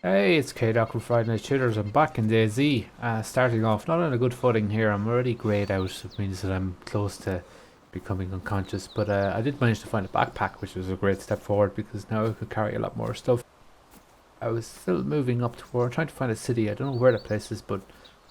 Hey, it's K-Doc from FridayNightShooters. I'm back in DayZ, starting off not on a good footing here. I'm already greyed out. It means that I'm close to becoming unconscious. But I did manage to find a backpack, which was a great step forward because now I could carry a lot more stuff. I was still moving up toward trying to find a city. I don't know where the place is, but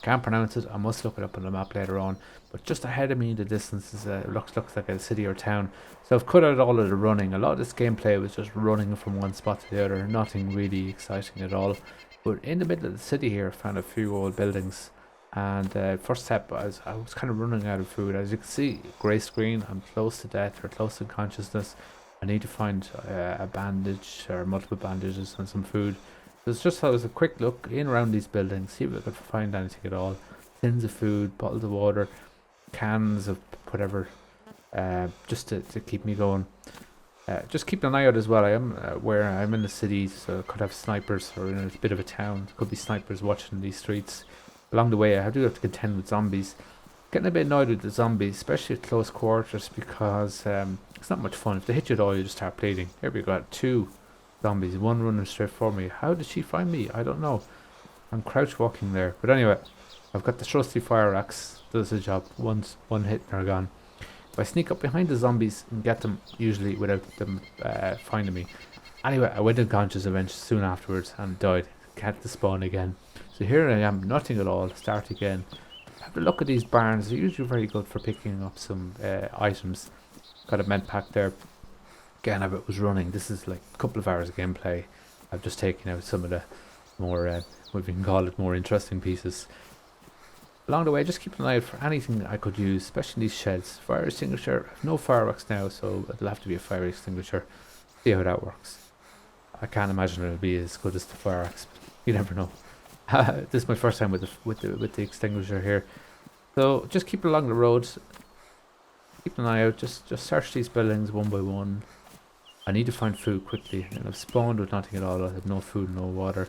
can't pronounce it. I must look it up on the map later on. But just ahead of me in the distance is looks like a city or town. So I've cut out all of the running. A lot of this gameplay was just running from one spot to the other. Nothing really exciting at all. But in the middle of the city here, I found a few old buildings. And first step, I was kind of running out of food. As you can see, grey screen. I'm close to death or close to consciousness. I need to find a bandage or multiple bandages and some food. So it's just as a quick look in around these buildings, see if I could find anything at all. Tins of food, bottles of water, cans of whatever, just to keep me going. Just keep an eye out as well. I am where I'm in the city, so I could have snipers, or in a bit of a town. Could be snipers watching these streets. Along the way, I do have to contend with zombies. Getting a bit annoyed with the zombies, especially at close quarters, because it's not much fun. If they hit you at all, you just start bleeding. Here we got two zombies, one running straight for me. How did she find me? I don't know. I'm crouch walking there. But anyway, I've got the trusty fire axe. Does the job. One hit and they're gone. If I sneak up behind the zombies and get them, usually without them finding me. Anyway, I went unconscious eventually soon afterwards and died. Had to spawn again. So here I am, nothing at all. Start again. Have a look at these barns. They're usually very good for picking up some items. Got a med pack there. Again, I was running. This is like a couple of hours of gameplay. I've just taken out some of the more, what we can call it, more interesting pieces. Along the way, just keep an eye out for anything I could use, especially these sheds. Fire extinguisher. I have no fireworks now, so it'll have to be a fire extinguisher. See how that works. I can't imagine it'll be as good as the fire axe. You never know. This is my first time with the extinguisher here. So just keep it along the road. Keep an eye out. Just search these buildings one by one. I need to find food quickly, and I've spawned with nothing at all. I have no food, no water.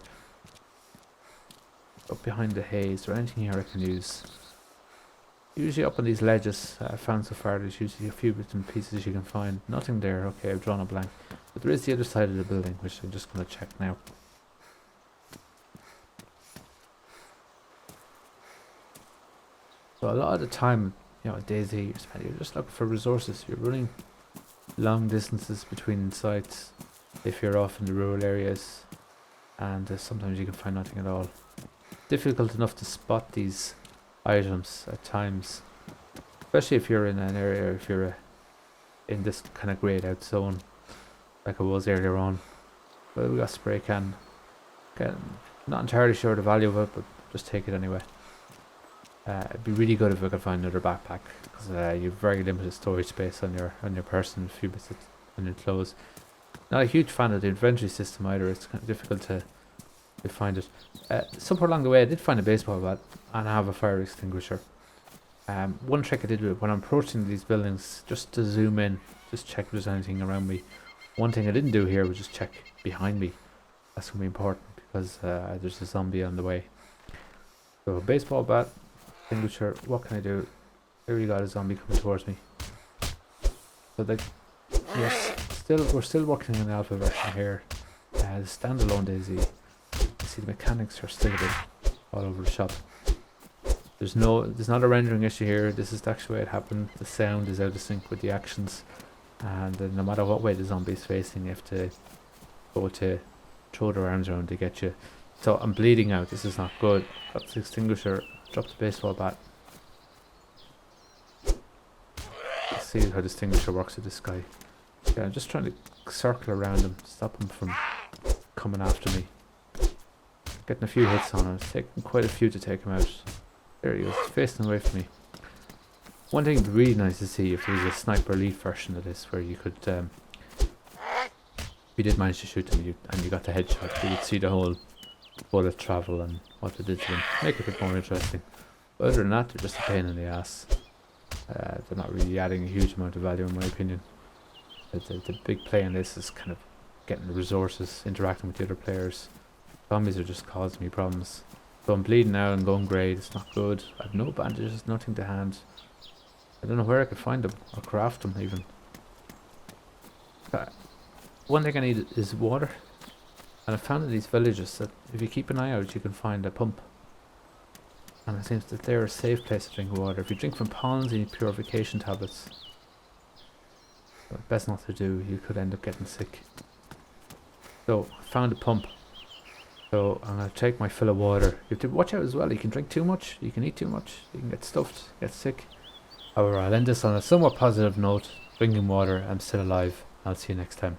Up behind the hay, is there anything here I can use? Usually up on these ledges I found so far, there's usually a few bits and pieces you can find. Nothing there. Okay, I've drawn a blank. But there is the other side of the building, which I'm just going to check now. So a lot of the time, DayZ, you're just looking for resources. You're running long distances between sites if you're off in the rural areas, and sometimes you can find nothing at all. Difficult enough to spot these items at times, especially if you're in an area, if you're in this kind of grayed out zone like I was earlier on. But we got spray can. Okay, not entirely sure the value of it, but just take it anyway. It'd be really good if I could find another backpack, because you've very limited storage space on your person, a few bits on your clothes. Not a huge fan of the inventory system either. It's kind of difficult to find it. Somewhere along the way I did find a baseball bat and I have a fire extinguisher. One trick I did with it, when I'm approaching these buildings, just to zoom in, just check if there's anything around me. One thing I didn't do here was just check behind me. That's going to be important because there's a zombie on the way. So a baseball bat, extinguisher, what can I do? Here we got a zombie coming towards me. So yes, we're still working on the alpha version here. The standalone DayZ. See, the mechanics are still a bit all over the shop. There's not a rendering issue here. This is the actual way it happened. The sound is out of sync with the actions, and no matter what way the zombie is facing, you have to go to throw their arms around to get you. So I'm bleeding out. This is not good. Got the extinguisher. Drop the baseball bat. Let's see how the extinguisher works with this guy. Yeah, I'm just trying to circle around him, stop him from coming after me. Getting a few hits on him. It's taking quite a few to take him out. There he is, facing away from me. One thing would be really nice to see if there was a sniper elite version of this, where you could, if you did manage to shoot them and you got the headshot, you could see the whole bullet travel and what they did to them. Make it a bit more interesting. But other than that, they're just a pain in the ass. They're not really adding a huge amount of value in my opinion. The big play in this is kind of getting the resources, interacting with the other players. Zombies are just causing me problems. So I'm bleeding out and going grey. It's not good. I have no bandages, nothing to hand. I don't know where I could find them or craft them even. One thing I need is water. And I found in these villages that if you keep an eye out, you can find a pump. And it seems that they're a safe place to drink water. If you drink from ponds, you need purification tablets. But best not to do, you could end up getting sick. So, I found a pump. So, I'm going to take my fill of water. You have to watch out as well. You can drink too much, you can eat too much, you can get stuffed, get sick. However, I'll end this on a somewhat positive note. Drinking water, I'm still alive. I'll see you next time.